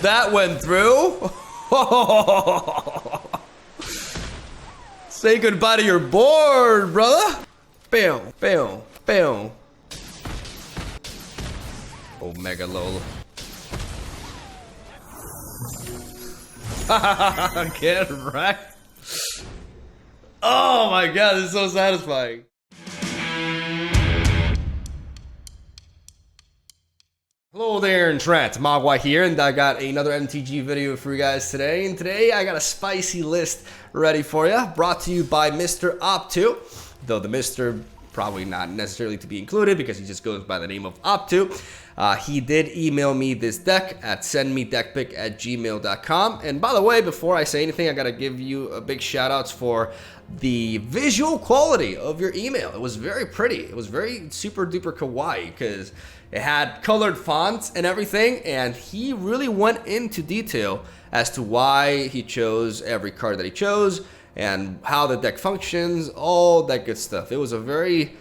That went through. Say goodbye to your board, brother. Bam, bam, bam. Oh, mega lol. Get wrecked. Oh my god, this is so satisfying. Hello there, Trent. MegaMogwai here, and I got another MTG video for you guys today. And today I got a spicy list ready for you, brought to you by Mr. Optu. Though the Mr. probably not necessarily to be included because he just goes by the name of Optu. He did email me this deck at sendmedeckpick@gmail.com. And by the way, before I say anything, I gotta give you a big shout outs for the visual quality of your email. It was very pretty. It was very super duper kawaii because it had colored fonts and everything, and he really went into detail as to why he chose every card that he chose and how the deck functions, all that good stuff. It was a very,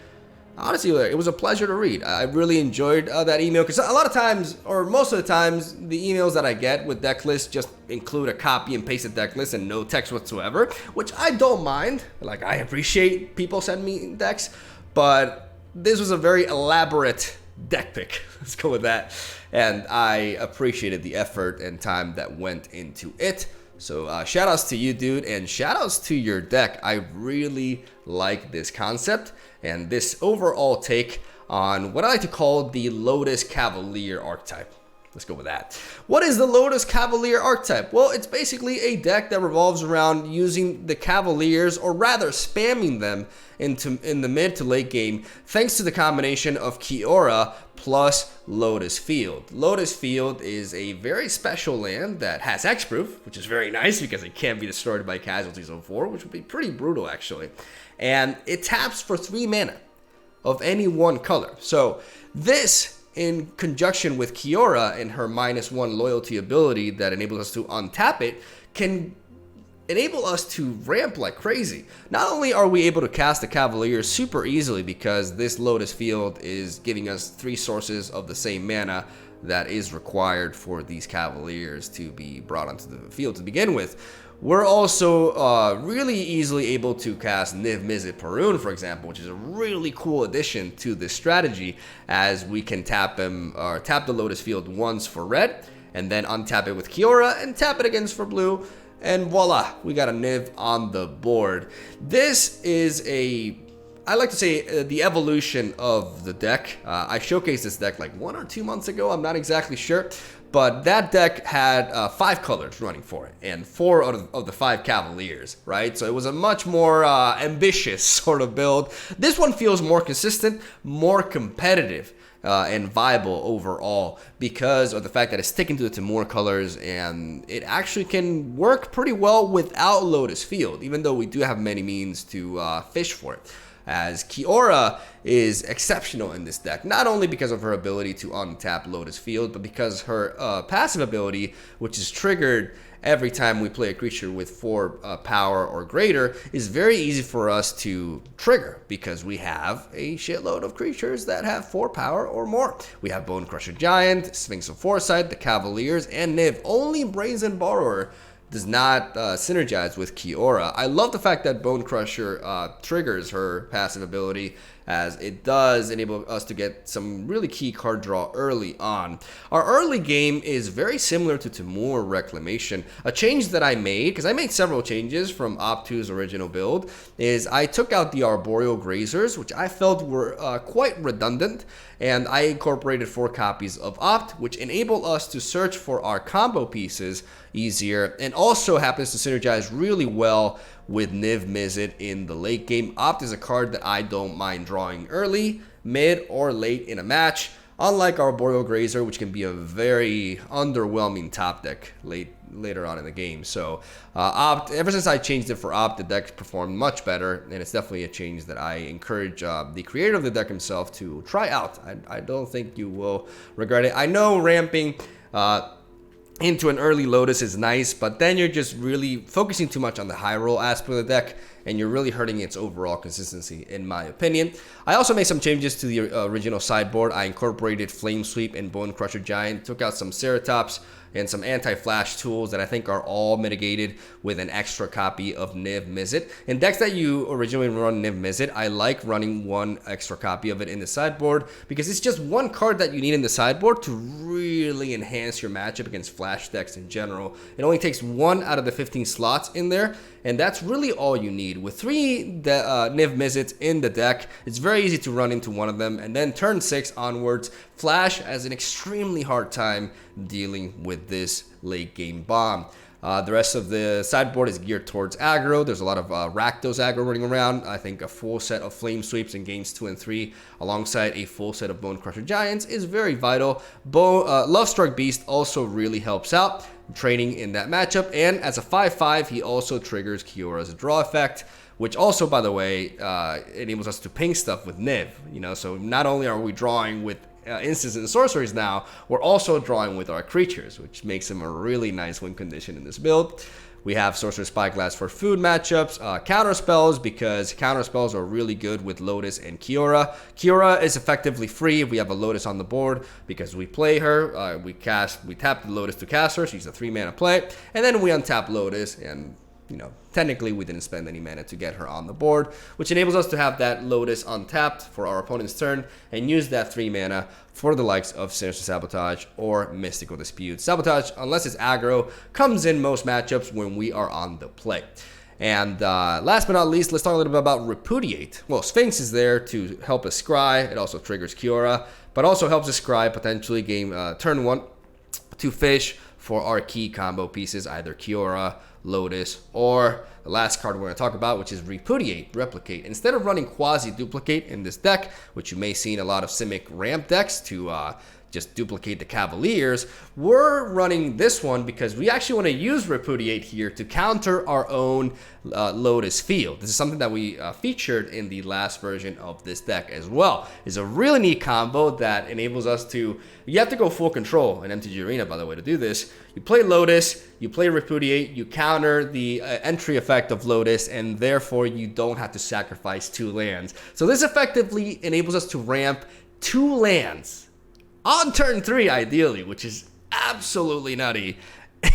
honestly, it was a pleasure to read. I really enjoyed that email because a lot of times, or most of the times, the emails that I get with deck lists just include a copy and pasted deck list and no text whatsoever, which I don't mind. Like, I appreciate people send me decks, but this was a very elaborate deck pick. Let's go with that. And I appreciated the effort and time that went into it. So shout outs to you, dude, and shout outs to your deck. I really like this concept and this overall take on what I like to call the Lotus Cavalier archetype. Let's go with that. What is the Lotus Cavalier archetype? Well, it's basically a deck that revolves around using the Cavaliers, or rather spamming them in the mid to late game, thanks to the combination of Kiora plus Lotus Field. Lotus Field is a very special land that has hexproof, which is very nice because it can't be destroyed by casualties on 4, which would be pretty brutal actually. And it taps for 3 mana of any one color. So this, in conjunction with Kiora and her -1 loyalty ability that enables us to untap it, can enable us to ramp like crazy. Not only are we able to cast the Cavaliers super easily because this Lotus Field is giving us 3 sources of the same mana that is required for these Cavaliers to be brought onto the field to begin with, we're also really easily able to cast Niv Mizzet Parun, for example, which is a really cool addition to this strategy, as we can tap him or tap the Lotus Field once for red, and then untap it with Kiora and tap it again for blue, and voila, we got a Niv on the board. This is I like to say the evolution of the deck. I showcased this deck like 1 or 2 months ago, I'm not exactly sure. But that deck had 5 colors running for it, and 4 out of the 5 Cavaliers, right? So it was a much more ambitious sort of build. This one feels more consistent, more competitive, and viable overall because of the fact that it's sticking to the Timur colors, and it actually can work pretty well without Lotus Field, even though we do have many means to fish for it. As Kiora is exceptional in this deck, not only because of her ability to untap Lotus Field, but because her passive ability, which is triggered every time we play a creature with 4 power or greater, is very easy for us to trigger because we have a shitload of creatures that have 4 power or more. We have Bone Crusher Giant, Sphinx of Foresight, the Cavaliers, and Niv. Only Brazen Borrower does not synergize with Kiora. I love the fact that Bone Crusher triggers her passive ability, as it does enable us to get some really key card draw early on. Our early game is very similar to Timur Reclamation. A change that I made, because I made several changes from Optu's original build, is I took out the Arboreal Grazers, which I felt were quite redundant, and I incorporated 4 copies of Opt, which enable us to search for our combo pieces easier, and also happens to synergize really well with Niv Mizzet in the late game. Opt is a card that I don't mind drawing early, mid, or late in a match, unlike Arboreal Grazer, which can be a very underwhelming top deck later on in the game. So Opt, ever since I changed it for Opt, the deck performed much better, and it's definitely a change that I encourage the creator of the deck himself to try out. I don't think you will regret it. I know ramping into an early Lotus is nice, but then you're just really focusing too much on the high roll aspect of the deck, and you're really hurting its overall consistency, in my opinion. I also made some changes to the original sideboard. I incorporated Flame Sweep and Bone Crusher Giant, took out some Ceratops and some anti-flash tools that I think are all mitigated with an extra copy of Niv Mizzet. In decks that you originally run Niv Mizzet, I like running one extra copy of it in the sideboard because it's just one card that you need in the sideboard to really enhance your matchup against flash decks in general. It only takes 1 out of the 15 slots in there, and that's really all you need. With 3 Niv Mizzets in the deck, it's very easy to run into one of them, and then turn 6 onwards, Flash has an extremely hard time dealing with this late game bomb. The rest of the sideboard is geared towards aggro. There's a lot of Rakdos aggro running around. I think a full set of Flame Sweeps in games 2 and 3 alongside a full set of Bone Crusher Giants is very vital. Lovestruck Beast also really helps out training in that matchup, and as a 5/5 he also triggers Kiora's draw effect, which also, by the way, enables us to ping stuff with Niv. You know, so not only are we drawing with instances and sorceries now, we're also drawing with our creatures, which makes them a really nice win condition in this build. We have Sorcerer's Spyglass for food matchups, counter spells, because counter spells are really good with Lotus and Kiora. Kiora is effectively free if we have a Lotus on the board because we play her, we tap the Lotus to cast her, she's a 3-mana play, and then we untap Lotus, and you know, technically we didn't spend any mana to get her on the board, which enables us to have that Lotus untapped for our opponent's turn and use that 3 mana for the likes of Sinister Sabotage or Mystical Dispute. Sabotage, unless it's aggro, comes in most matchups when we are on the play. And last but not least, let's talk a little bit about Repudiate. Well, Sphinx is there to help us scry. It also triggers Kiora, but also helps us scry potentially game turn 1 to fish for our key combo pieces, either Kiora, Lotus, or the last card we're going to talk about, which is Repudiate, Replicate. Instead of running Quasi-Duplicate in this deck, which you may see in a lot of Simic ramp decks to just duplicate the Cavaliers, we're running this one because we actually want to use Repudiate here to counter our own Lotus Field. This is something that we featured in the last version of this deck as well. It's a really neat combo that enables us to, you have to go full control in MTG Arena, by the way, to do this. You play Lotus, you play Repudiate, you counter the entry effect of Lotus, and therefore you don't have to sacrifice 2 lands. So this effectively enables us to ramp 2 lands on turn 3, ideally, which is absolutely nutty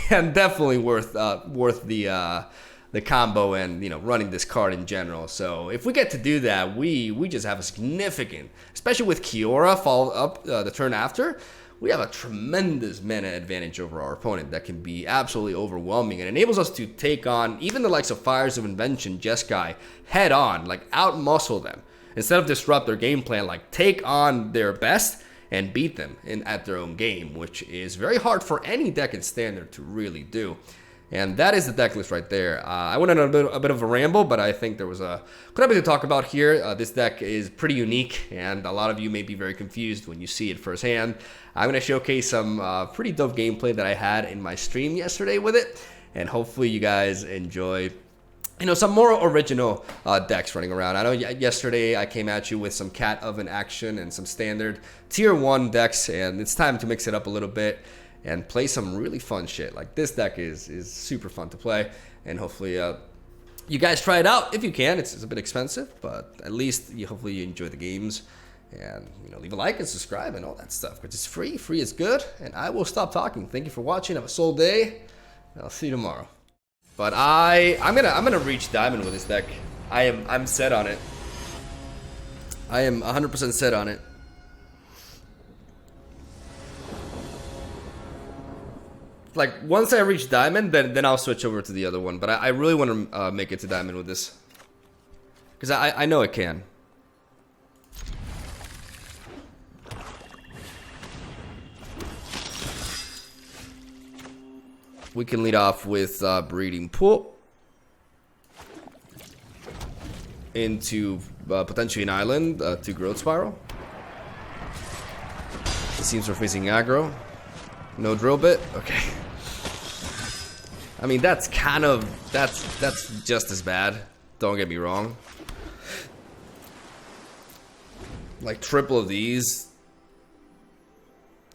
and definitely worth the combo and, you know, running this card in general. So if we get to do that, we just have a significant, especially with Kiora follow up the turn after, we have a tremendous mana advantage over our opponent that can be absolutely overwhelming and enables us to take on even the likes of Fires of Invention, Jeskai, head on, like out-muscle them. Instead of disrupt their game plan, like take on their best and beat them at their own game, which is very hard for any deck in Standard to really do. And that is the deck list right there. I went on a bit of a ramble, but I think there was quite a bit to talk about here. This deck is pretty unique, and a lot of you may be very confused when you see it firsthand. I'm going to showcase some pretty dope gameplay that I had in my stream yesterday with it, and hopefully you guys enjoy, you know, some more original decks running around. I know yesterday I came at you with some Cat Oven action and some standard tier 1 decks, and it's time to mix it up a little bit and play some really fun shit. Like this deck is super fun to play, and hopefully you guys try it out if you can. It's a bit expensive, but at least hopefully you enjoy the games, and you know, leave a like and subscribe and all that stuff, because it's free. Free is good, and I will stop talking. Thank you for watching. Have a soul day, and I'll see you tomorrow. But I'm gonna reach diamond with this deck. I'm set on it. I am 100% set on it. Like once I reach diamond, then I'll switch over to the other one. But I really want to make it to diamond with this, because I know it can. We can lead off with Breeding Pool into potentially an island to Growth Spiral. It seems we're facing aggro. No drill bit. Okay. I mean, that's just as bad. Don't get me wrong. Like triple of these.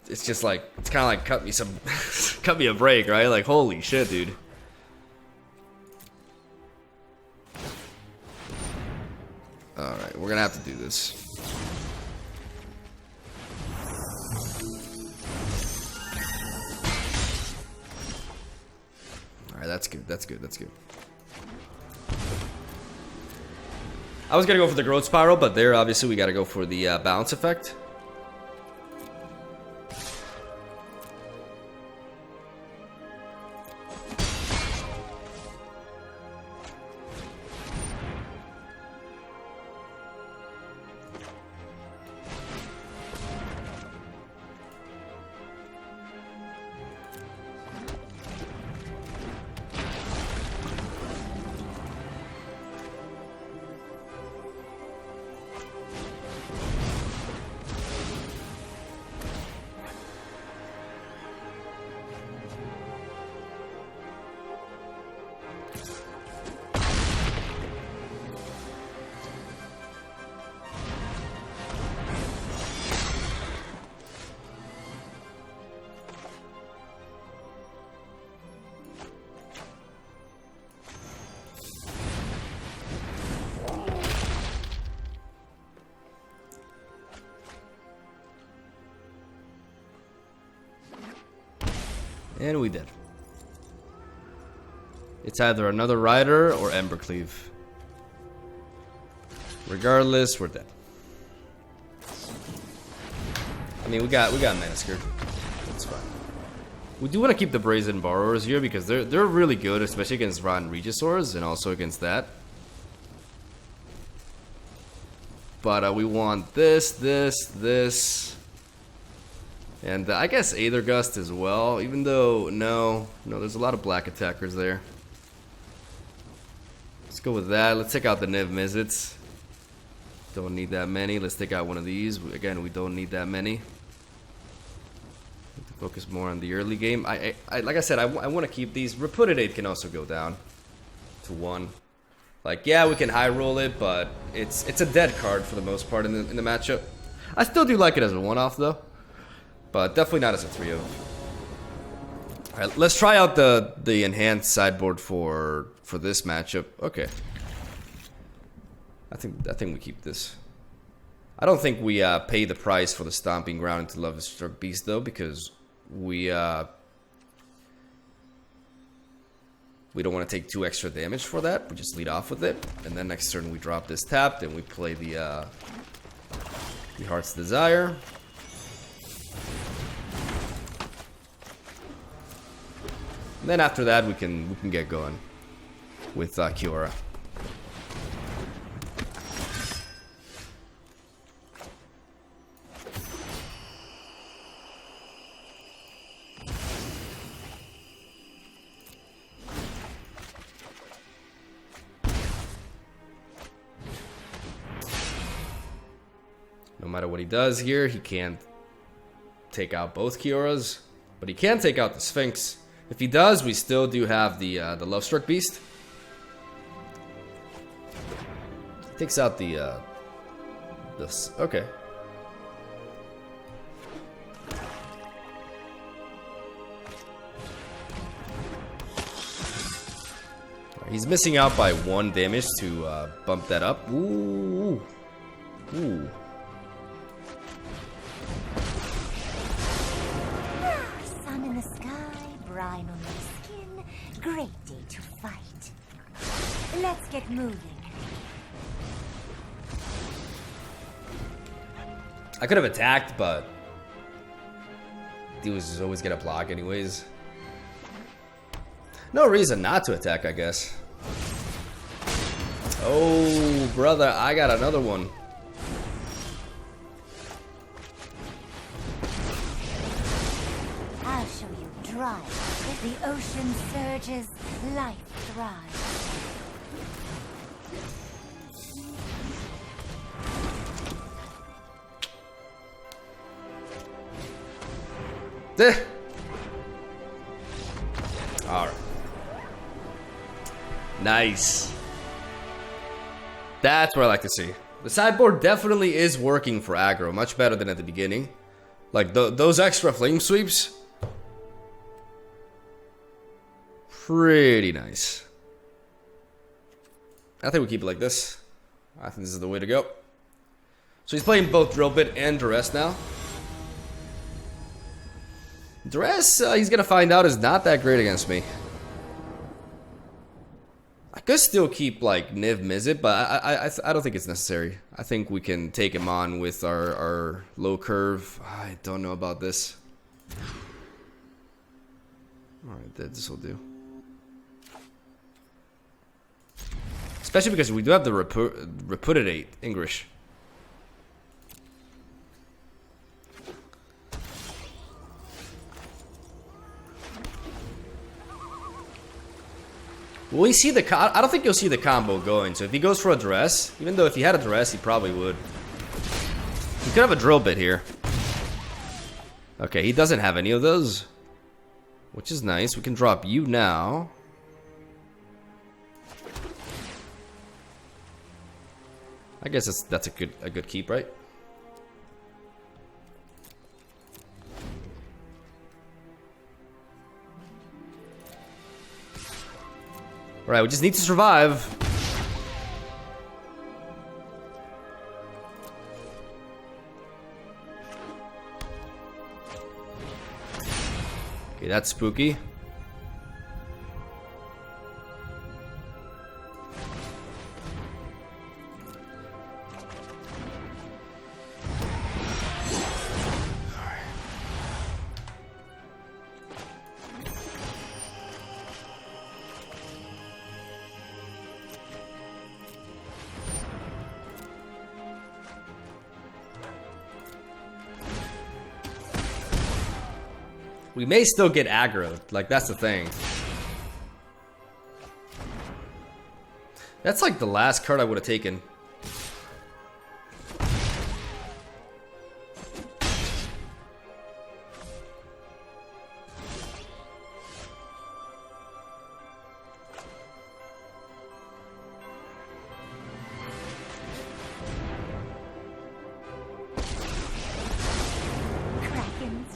It's just like, it's kind of like cut me a break, right? Like, holy shit, dude. have to do this. Alright, that's good, that's good, that's good. I was gonna go for the growth spiral, but there obviously we gotta go for the balance effect. And we did. It's either another Rider or Embercleave. Regardless, we're dead. I mean, we got Massacred. That's fine. We do want to keep the Brazen Borrowers here because they're really good, especially against Rotten Regisaurs and also against that. But we want this. And I guess Aether Gust as well, even though, no, there's a lot of black attackers there. Let's go with that. Let's take out the Niv Mizzets. Don't need that many. Let's take out one of these. Again, we don't need that many. Need to focus more on the early game. I like I said, I want to keep these. Repudiate can also go down to 1. Like, yeah, we can high roll it, but it's a dead card for the most part in the matchup. I still do like it as a 1-off though. But definitely not as a 3-0. Alright, let's try out the enhanced sideboard for this matchup. Okay. I think we keep this. I don't think we pay the price for the Stomping Ground into Lotus Struck Beast though, because we don't want to take 2 extra damage for that. We just lead off with it. And then next turn we drop this tapped and we play the Heart's Desire. And then after that, we can get going with Kiora. No matter what he does here, he can't take out both Kioras, but he can take out the Sphinx. If he does, we still do have the Lovestruck Beast. He takes out the this. Okay. He's missing out by 1 damage to bump that up. Ooh. Ooh. Sun in the sky, brine on my skin. Great day to fight. Let's get moving. I could have attacked, but he was just always gonna block anyways. No reason not to attack, I guess. Oh, brother, I got another one. I'll show you drive. The ocean surges, life thrives. Alright. Nice. That's what I like to see. The sideboard definitely is working for aggro, much better than at the beginning. Like, those extra flame sweeps. Pretty nice. I think we keep it like this. I think this is the way to go. So he's playing both Drill Bit and Duress now. Duress, he's gonna find out, is not that great against me. I could still keep like Niv Mizzet, but I don't think it's necessary. I think we can take him on with our low curve. I don't know about this. Alright, this will do. Especially because we do have the Repudiate English. Will we see the I don't think you'll see the combo going. So if he goes for a Duress, even though if he had a Duress, he probably would. He could have a Drill Bit here. Okay, he doesn't have any of those, which is nice. We can drop you now. I guess that's a good keep, right? Right, we just need to survive. Okay, that's spooky. We may still get aggroed, like that's the thing. That's like the last card I would have taken.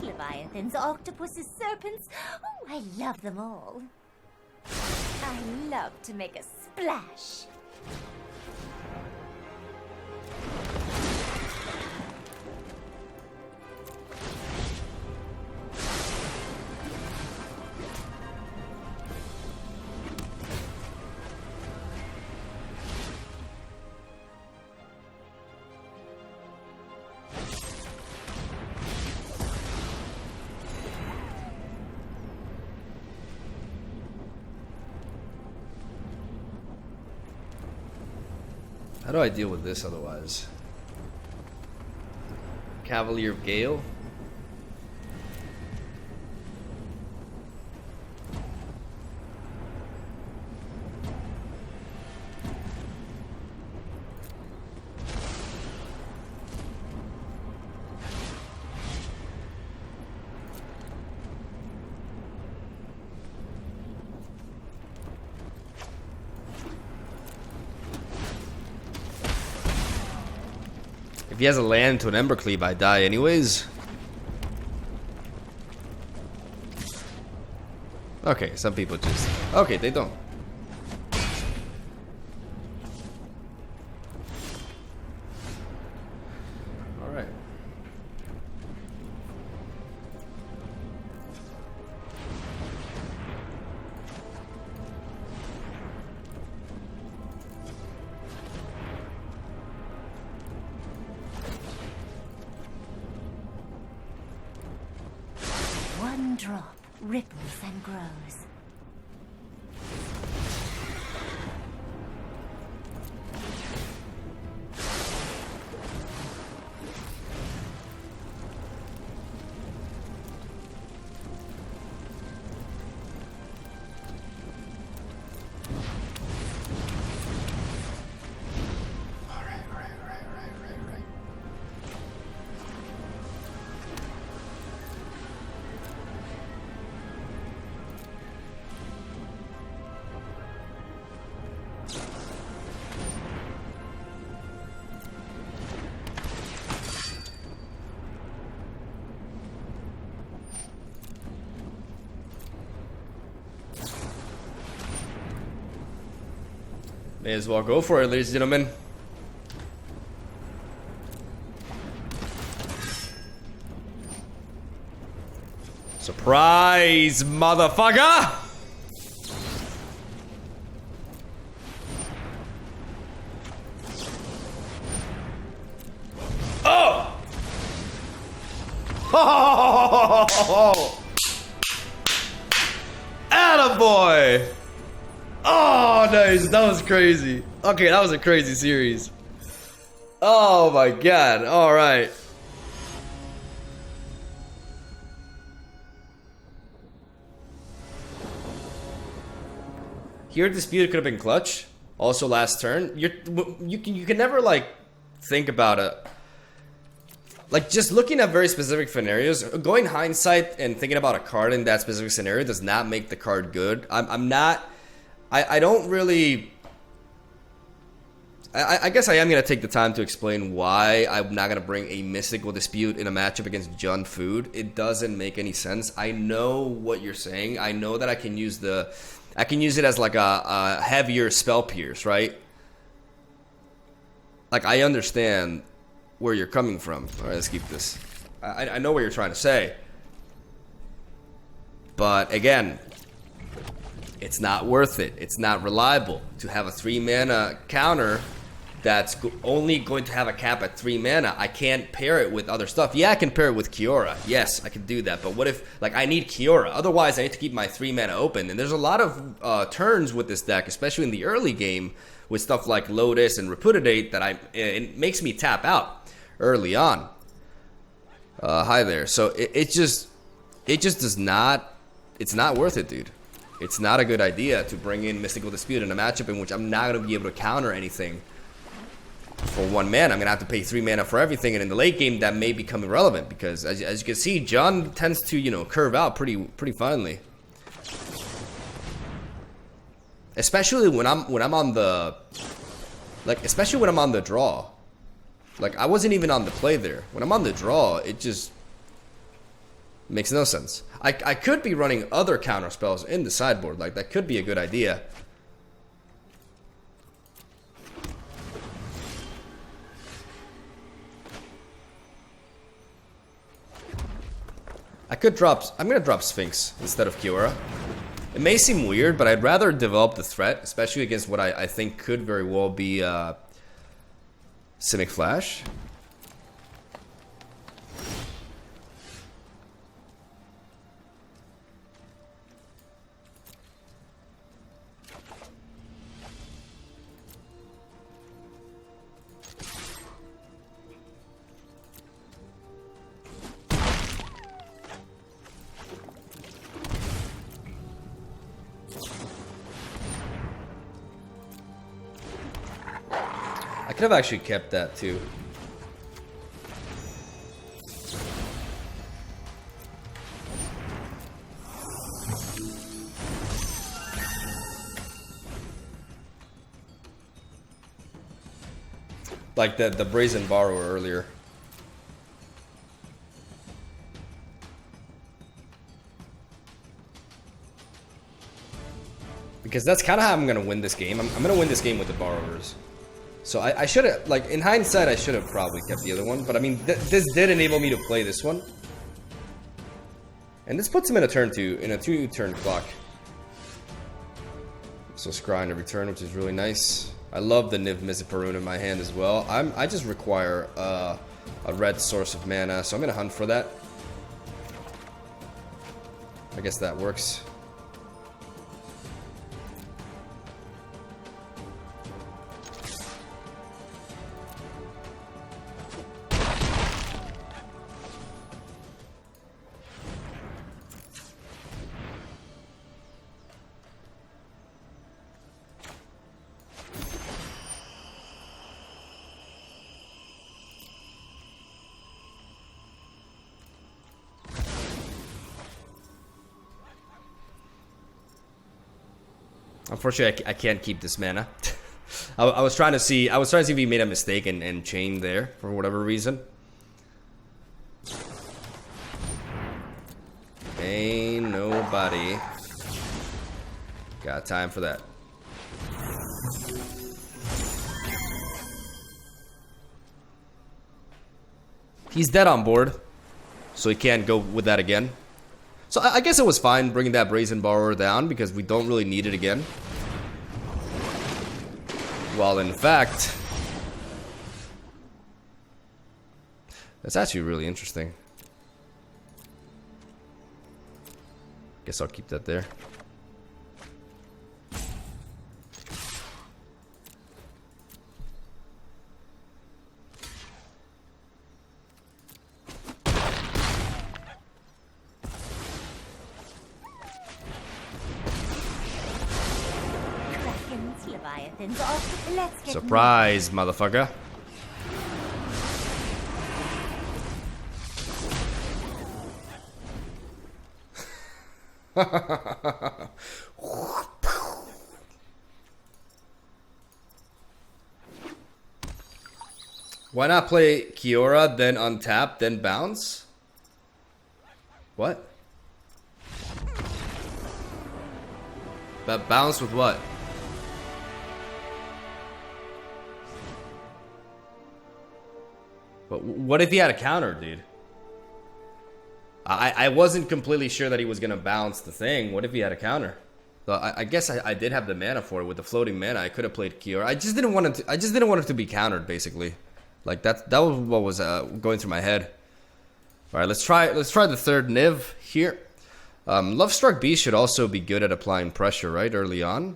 Leviathans, octopuses, serpents. Oh, I love them all. I love to make a splash. How do I deal with this otherwise? Cavalier of Gale? If he has a land to an Embercleave, I die anyways. Okay, some people just... Okay, they don't. Alright. One drop ripples and grows. May as well go for it, ladies and gentlemen. Surprise, motherfucker! Oh! Oh! Attaboy! Oh, nice. That was crazy. Okay, that was a crazy series. Oh my god. All right. Here, Dispute could have been clutch. Also, last turn. You can never like think about it. Like, just looking at very specific scenarios, going hindsight and thinking about a card in that specific scenario does not make the card good. I don't really... I guess I am going to take the time to explain why I'm not going to bring a Mystical Dispute in a matchup against Jund Food. It doesn't make any sense. I know what you're saying. I know that I can use it as like a heavier spell pierce, right? Like, I understand where you're coming from. All right, let's keep this. I know what you're trying to say. But again, it's not worth it. It's not reliable to have a 3-mana counter that's only going to have a cap at 3 mana. I can't pair it with other stuff. Yeah, I can pair it with Kiora. Yes, I can do that. But what if, like, I need Kiora? Otherwise, I need to keep my 3 mana open. And there's a lot of turns with this deck, especially in the early game, with stuff like Lotus and Repudiate that it makes me tap out early on. Hi there. So it just does not, it's not worth it, dude. It's not a good idea to bring in Mystical Dispute in a matchup in which I'm not going to be able to counter anything for 1 mana. I'm going to have to pay 3 mana for everything, and in the late game that may become irrelevant because as you can see, John tends to, you know, curve out pretty finely. Especially when I'm on the, like, especially when I'm on the draw. Like, I wasn't even on the play there. When I'm on the draw, it just makes no sense. I could be running other counter spells in the sideboard. Like, that could be a good idea. I'm gonna drop Sphinx instead of Kiora. It may seem weird, but I'd rather develop the threat, especially against what I think could very well be Simic Flash. I could have actually kept that too. Like the Brazen Borrower earlier. Because that's kind of how I'm going to win this game. I'm going to win this game with the Borrowers. So I should have, like, in hindsight, I should have probably kept the other one. But I mean, this did enable me to play this one. And this puts him in a turn 2, in a 2-turn clock. So scrying every turn, which is really nice. I love the Niv Mizzet in my hand as well. I just require a red source of mana, so I'm going to hunt for that. I guess that works. Unfortunately, I can't keep this mana. I was trying to see if he made a mistake and chained there for whatever reason. Ain't nobody got time for that. He's dead on board, so he can't go with that again. So I guess it was fine bringing that Brazen Borrower down because we don't really need it again. Well, in fact, that's actually really interesting. Guess I'll keep that there. Surprise, motherfucker. Why not play Kiora, then untap, then bounce? What? But bounce with what? But what if he had a counter, dude? I wasn't completely sure that he was gonna bounce the thing. What if he had a counter? So I guess I did have the mana for it with the floating mana. I could have played Kiora. I just didn't want it to be countered, basically. Like that was what was going through my head. All right, let's try the third Niv here. Lovestruck Beast should also be good at applying pressure, right, early on.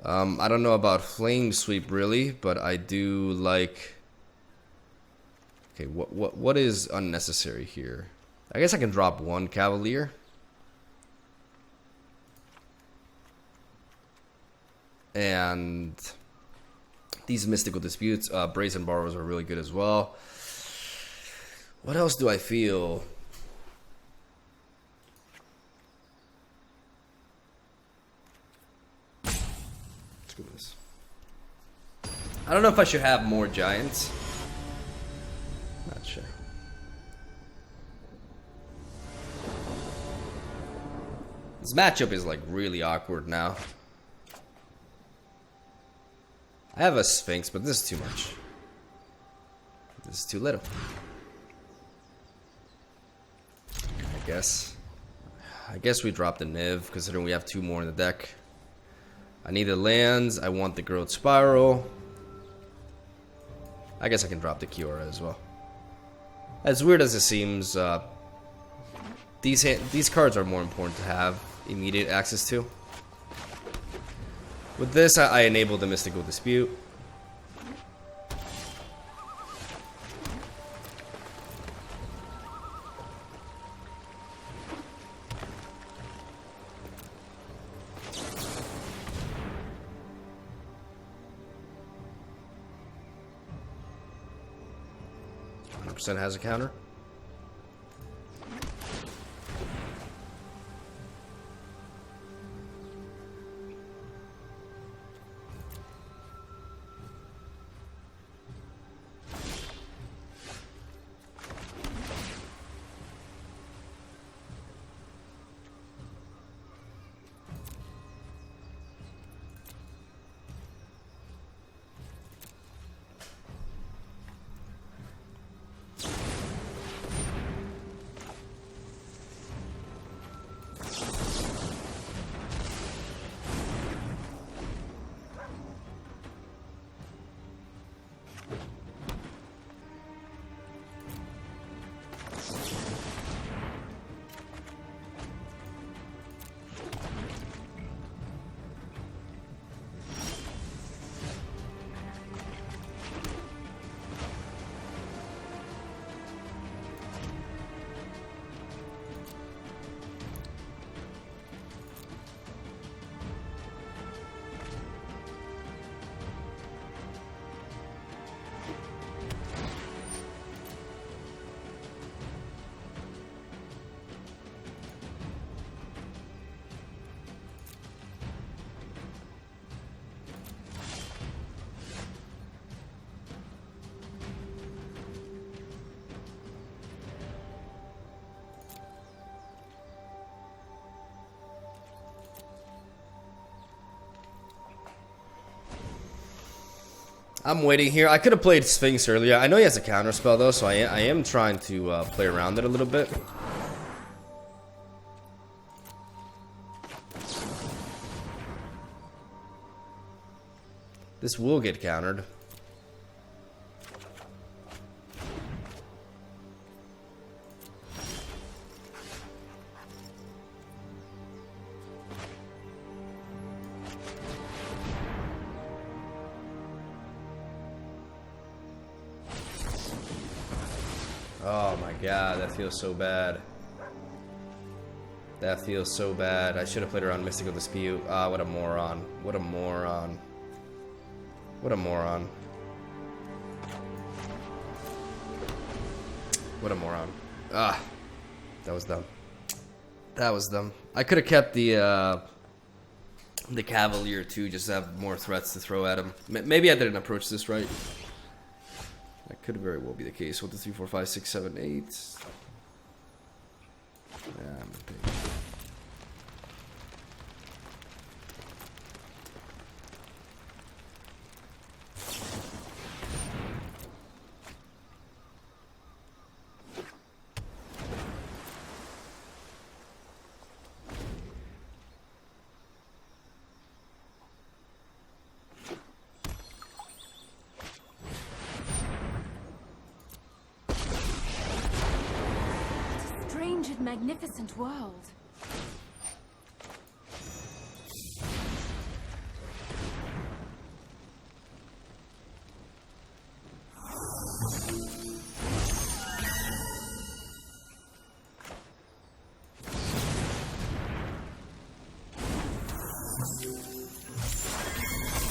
I don't know about Flame Sweep really, but I do like. Okay, what is unnecessary here? I guess I can drop one Cavalier. And these Mystical Disputes, Brazen Borrowers are really good as well. What else do I feel? Let's go with this. I don't know if I should have more Giants. Not sure. This matchup is like really awkward now. I have a Sphinx, but this is too much. This is too little. I guess we drop the Niv, considering we have two more in the deck. I need the lands. I want the Growth Spiral. I guess I can drop the Kiora as well. As weird as it seems, these cards are more important to have immediate access to. With this, I enable the Mystical Dispute. % has a counter. I'm waiting here. I could have played Sphinx earlier. I know he has a counter spell though, so I am trying to play around it a little bit. This will get countered. Oh my god, that feels so bad. That feels so bad. I should have played around Mystical Dispute. Ah, what a moron. What a moron. What a moron. What a moron. Ah, that was dumb. That was dumb. I could have kept the Cavalier too, just to have more threats to throw at him. Maybe I didn't approach this right. That could very well be the case. 1, 2, 3, 4, 5, 6, 7, 8. Yeah, I'm big. Magnificent world.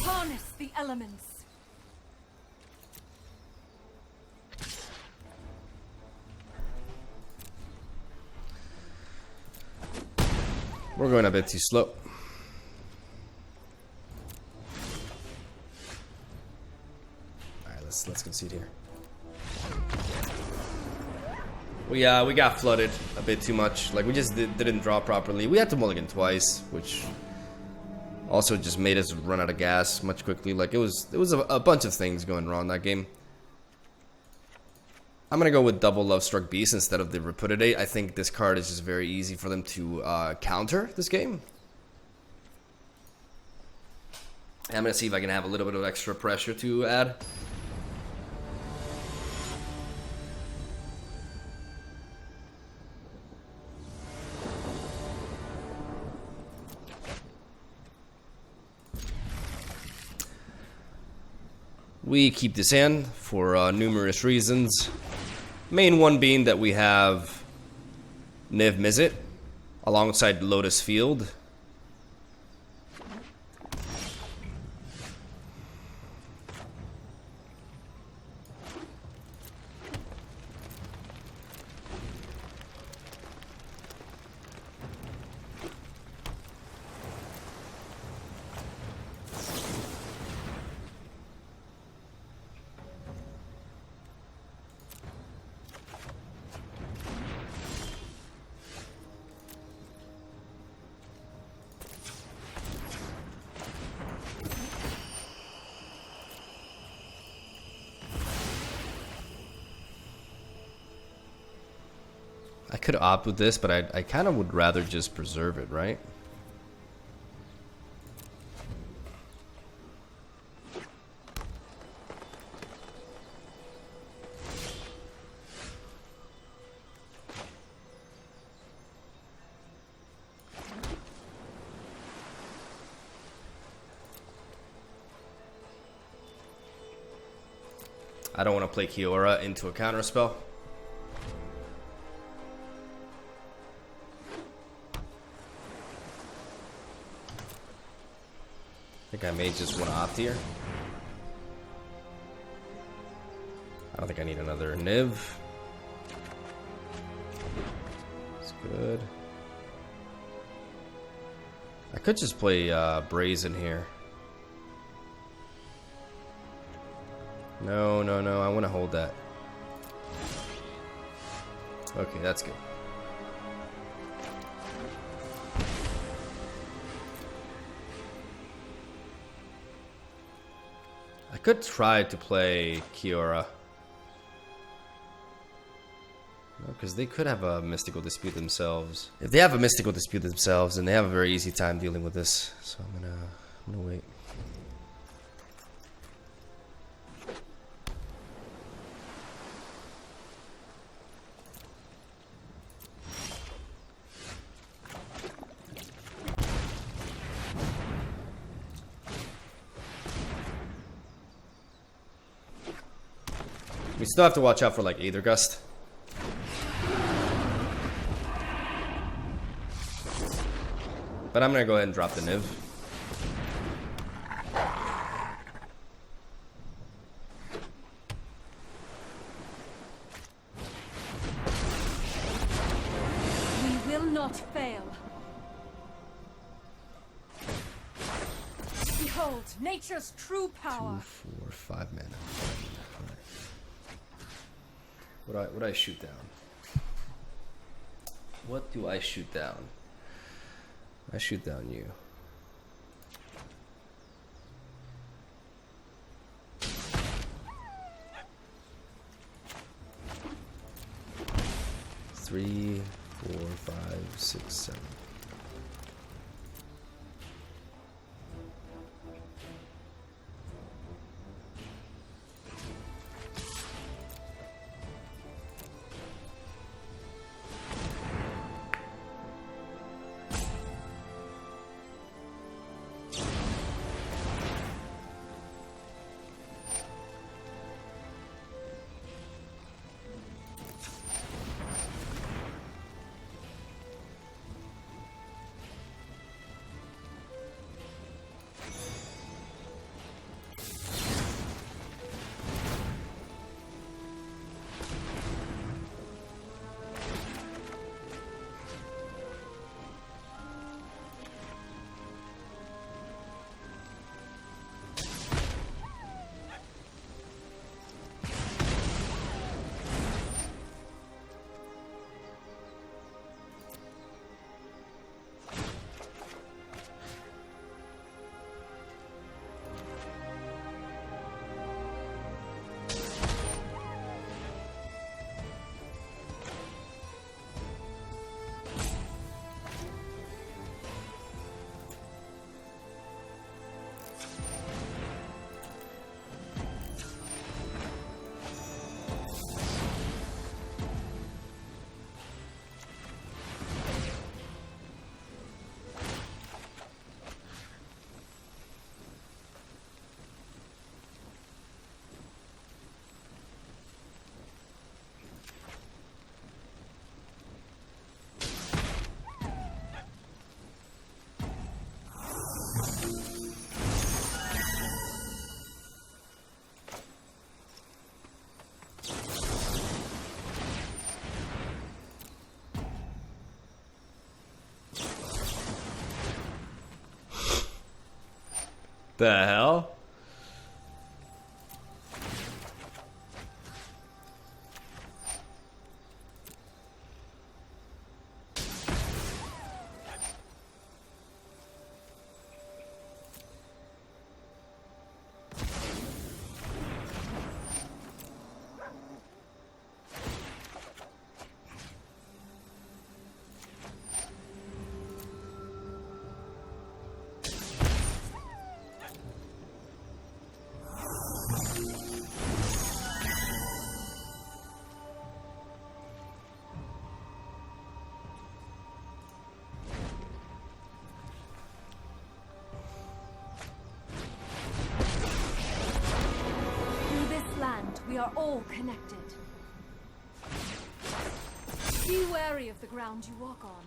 Harness the elements. We're going a bit too slow. Alright, let's concede here. We got flooded a bit too much. Like we just didn't draw properly. We had to mulligan twice, which also just made us run out of gas much quickly. Like it was a bunch of things going wrong that game. I'm gonna go with double Love Struck Beast instead of the Repudiate. I think this card is just very easy for them to counter this game. I'm gonna see if I can have a little bit of extra pressure to add. We keep this in for numerous reasons. Main one being that we have Niv Mizzet alongside Lotus Field. I could opt with this, but I kind of would rather just preserve it, right? I don't want to play Kiora into a counter spell. I think I may just want to opt here. I don't think I need another Niv. It's good. I could just play Brazen here. No, no, no. I want to hold that. Okay, that's good. I I could try to play Kiora. Because they could have a mystical dispute themselves. If they have a mystical dispute themselves, then they have a very easy time dealing with this. So I'm gonna wait. We still have to watch out for like Aether Gust. But I'm gonna go ahead and drop the Niv. We will not fail. Behold, nature's true power. 2, 4, 5 mana. What do I shoot down? What do I shoot down? I shoot down you. Three, 4, 5, 6, 7. The hell? We are all connected. Be wary of the ground you walk on.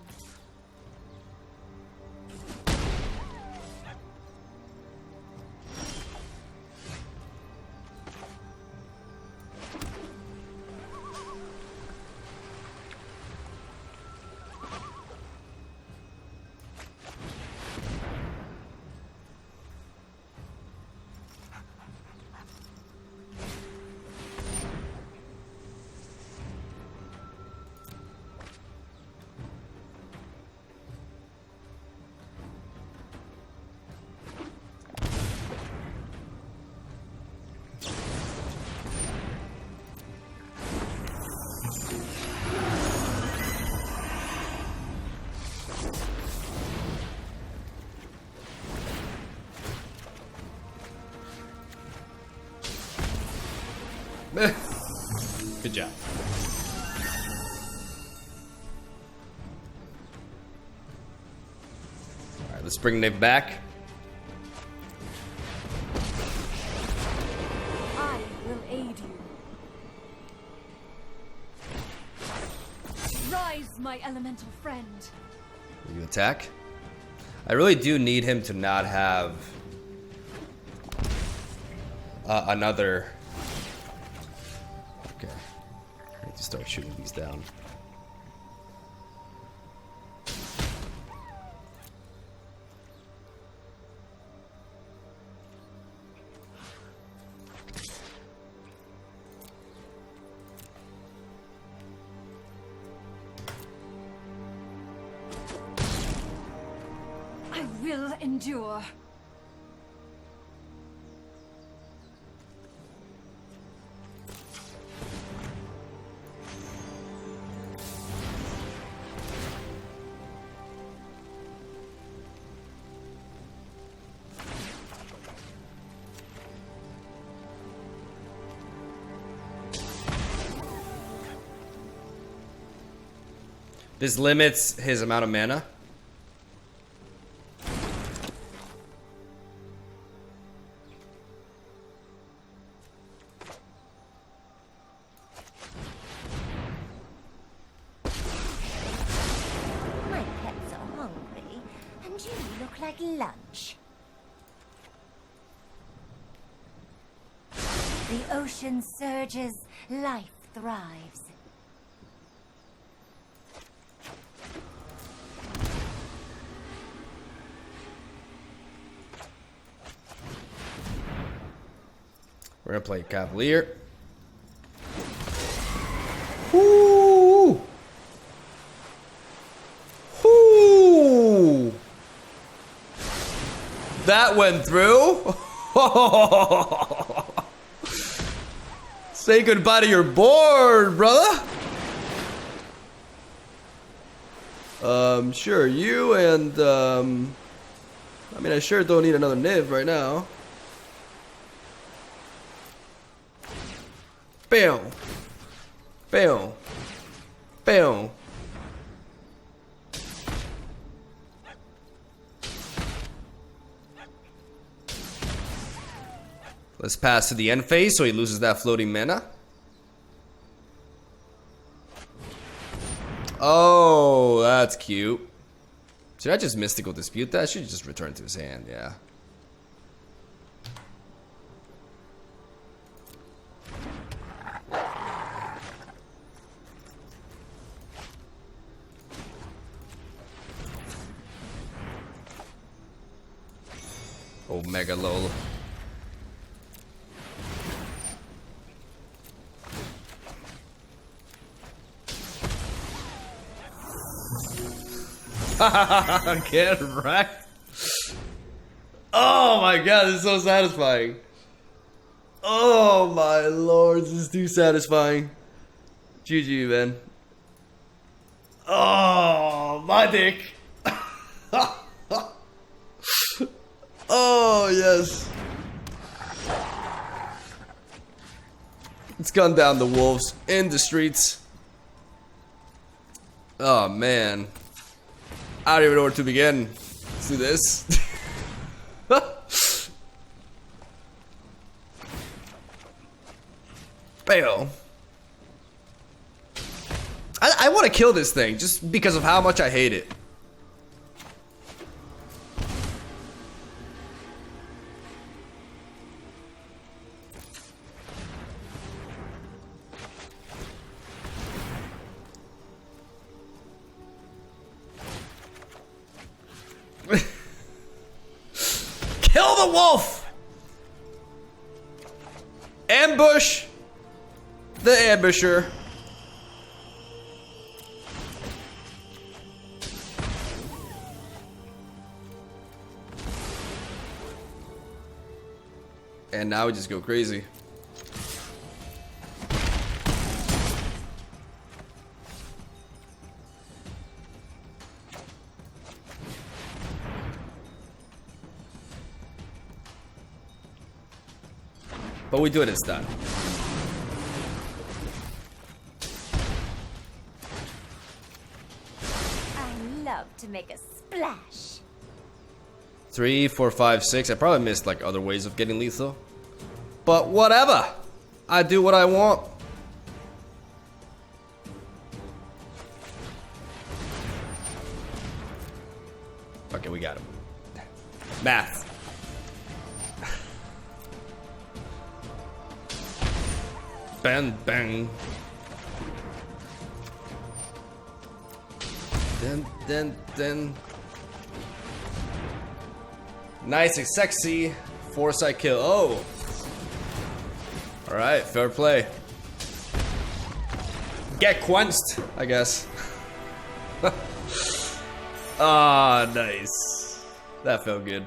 Good job. Alright, let's bring Nick back. I will aid you. Rise, my elemental friend. You attack. I really do need him to not have another. Okay, I need to start shooting these down. I will endure. This limits his amount of mana. My pets are hungry, and you look like lunch. The ocean surges, life thrives. We're gonna play Cavalier. Whoo! Whoo! That went through. Say goodbye to your board, brother. Sure, you and I mean, I sure don't need another Niv right now. Bam. Bam. Bam. Let's pass to the end phase so he loses that floating mana. Oh, that's cute. Should I just Mystical Dispute that? I should just return to his hand, yeah. Oh, Mega Lol. Get wrecked. Oh my god, this is so satisfying. Oh my lord, this is too satisfying. GG, man. Oh, my dick. Oh, yes. It's gone down the wolves in the streets. Oh, man. I don't even know where to begin. Let's do this. Bam. I want to kill this thing just because of how much I hate it. Kill the wolf! Ambush the ambusher. And now we just go crazy. But we do it instead. I love to make a splash. 3, 4, 5, 6. I probably missed like other ways of getting lethal. But whatever. I do what I want. Okay, we got him. Math. Bang, bang. Then. Nice and sexy. Foresight kill. Oh. Alright, fair play. Get quenched, I guess. Ah, nice. That felt good.